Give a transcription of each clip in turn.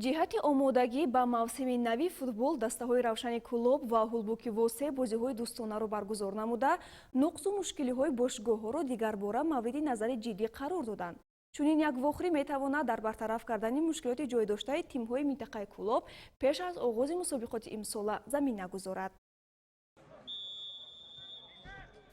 ҷиҳати омодагӣ ба мавсими нави футбол дастаҳои равшани клуб ва ҳулбуки восе бозиҳои дӯстонаро баргузор намуда, нуқсу мушкилиҳои бошгоҳҳоро дигарбора мавриди назари ҷиддӣ қарор доданд. чунин як вохӯрӣ метавонад дар бартараф кардани мушкилоти ҷойдоштаи тимҳои минтақаи клуб пеш аз оғози мусобиқоти имсола замина гузорад.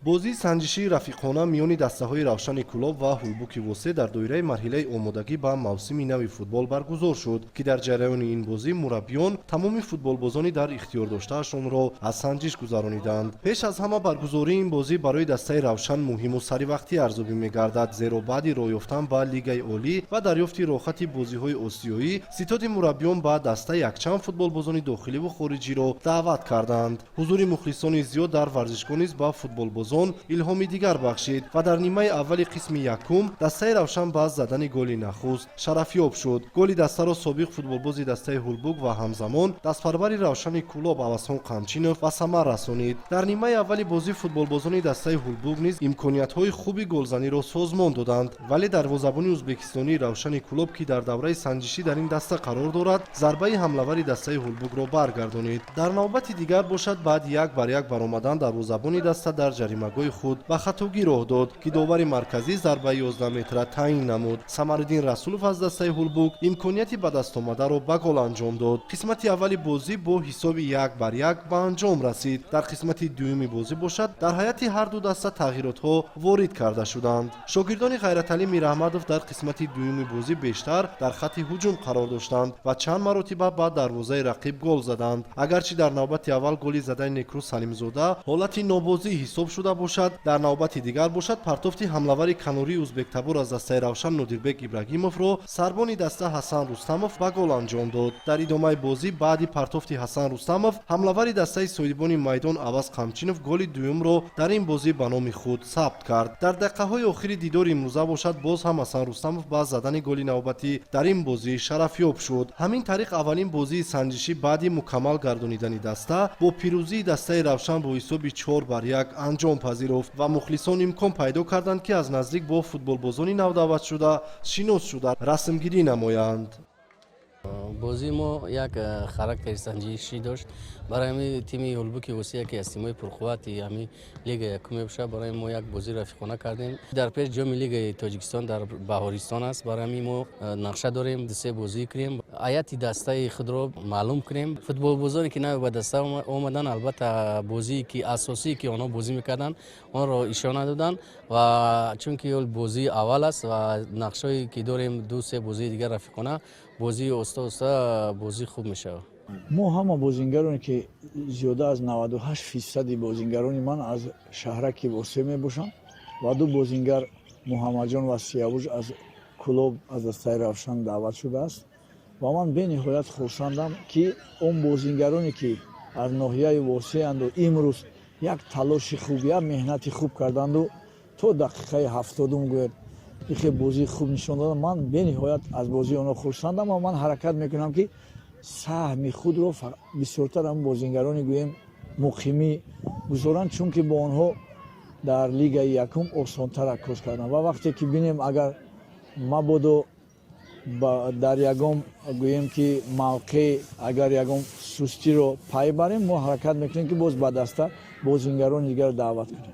бозии санҷишии рафиқона миёни дастаҳои равшани клуб ва ҳулбуки восе дар доираи марҳилаи омодагӣ ба мавсими нави футбол баргузор шуд, ки дар ҷараёни ин бозӣ мураббиён тамоми футболбозони дар ихтиёр доштаашонро аз санҷиш гузарониданд. пеш аз ҳама баргузории ин бозӣ барои дастаи равшан муҳиму саривақтӣ арзубӣ мегардад, зеро баъди роҳ ёфтан ба лигаи олӣ ва дарёфти рохати бозиҳои осиёӣ, ситоди мураббиён ба даста якчанд футболбозони дохиливу хориҷиро даъват карданд. ҳузури мухлисони зиёд дар варзишгоҳ низ ба футболбозон илҳоми дигар бахшид ва дар нимаи аввали қисми якум дастаи равшан ба задани голи нахуст шарафёб шуд. голи дастаро собиқ футболбози дастаи ҳулбук ва ҳамзамон дастпарвари равшани клуб Авасон Қамчинов ба самар расонид. дар нимаи аввали бозӣ футболбозони дастаи ҳулбук низ имкониятҳои хуби голзаниро созмон доданд, вале дарвозабони ӯзбекистонии равшани клуб, ки дар давраи санҷишӣ дар ин даста қарор дорад, зарбаи ҳамлавари дастаи ҳулбукро баргардонид. дар навбати дигар бошад, баъди 1-1 баромадан дарвозабони даста дар ҷаримагоҳи худ ба хатогӣ роҳ дод, ки довари марказӣ зарбаи 11 метра таъин намуд. Самариддин Расулов аз дастаи ҳулбук имконияти ба дастомадаро ба гол анҷом дод. қисмати аввали бозӣ бо ҳисоби 1-1 ба анҷом расид. дар қисмати дуюми бозӣ бошад, дар ҳайати ҳарду даста тағйиротҳо ворид карда шуданд. шогирдони Ғайраталӣ Мираҳмадов дар қисмати дуюми бозӣ бештар дар хати ҳуҷум қарор доштанд ва чанд маротиба ба дарвозаи рақиб гол заданд. агарчи дар навбати аввал голи задаи Некру Салимзода ҳолати нобозӣ ҳисоб шуда бошад, дар навбати дигар бошад партофти ҳамлавари канории ӯзбектабор аз дастаи равшан Нодирбек Ибрагимовро сарбони даста Ҳасан Рустамов ба гол анҷом дод. дар идомаи бозӣ баъди партофти Ҳасан Рустамов ҳамлавари дастаи соҳибони майдон Аваз Қамчинов голи дуюмро дар ин бозӣ ба номи худ сабт кард. дар дақиқаҳои охири дидори имрӯза бошад, боз ҳам Ҳасан Рустамов ба задани голи навбатӣ дар ин бозӣ шарафёб шуд. ҳамин тариқ аввалин бозии санҷишӣ баъди мукаммал гардонидани даста бо пирӯзии дастаи равшан бо ҳисоби 4-1 анҷом пазируфт ва мухлисон имкон пайдо карданд, ки аз наздик бо футболбозони навдаъватшуда шинос шуда расмгирӣ намоянд. бозии мо як характери санҷишӣ дошт. барои ҳамин тими ҳулбуки восея, ки аз тимҳои пурқуввати ҳамин лига якуме бошад, барои мо як бозии рафиқона кардем. дар пеш ҷоми лигаи Тоҷикистон дар Баҳористон аст. барои ҳамин мо нақша дорем дусе бозӣ кунем, ҳайати дастаи худро маълум кунем. футболбозоне ки нави ба даста омадан, албатта бозие ки асосие ки онҳо бозӣ мекарданд, онро ишона доданд ва чунки бозии аввал аст ва нақшое ки дорем дусе бозии дигар рафиқона, бозии оста бозӣ хуб мешавад. мо ҳама бозингароне ки зиёда аз 98% бозингарони ман аз шаҳраки восе мебошанд ва ду бозингар Муҳаммадҷон ва Сиябуш аз клуб аз дастаи равшан даъват шудааст ва ман бениҳоят хурсандам, ки он бозингароне ки аз ноҳияи восеанду имрӯз як талоши хуб, як меҳнати хуб карданду то дақиқаи 70 гӯяд ихе бозии хуб нишон доданд. ман бениҳоят аз бозии онҳо хурсандам ва ман ҳаракат мекунам, ки саҳми худро бисёртар ҳам бозингарони гӯем муқимӣ гузоранд, чунки бо онҳо дар лигаи якум осонтар кор кардам ва вақте ки бинем агар мабодо дар ягон гӯем ки мавқеъ агар ягон сустиро пай барем, мо ҳаракат мекунем, ки боз ба даста бозингарони дигар даъват кунем.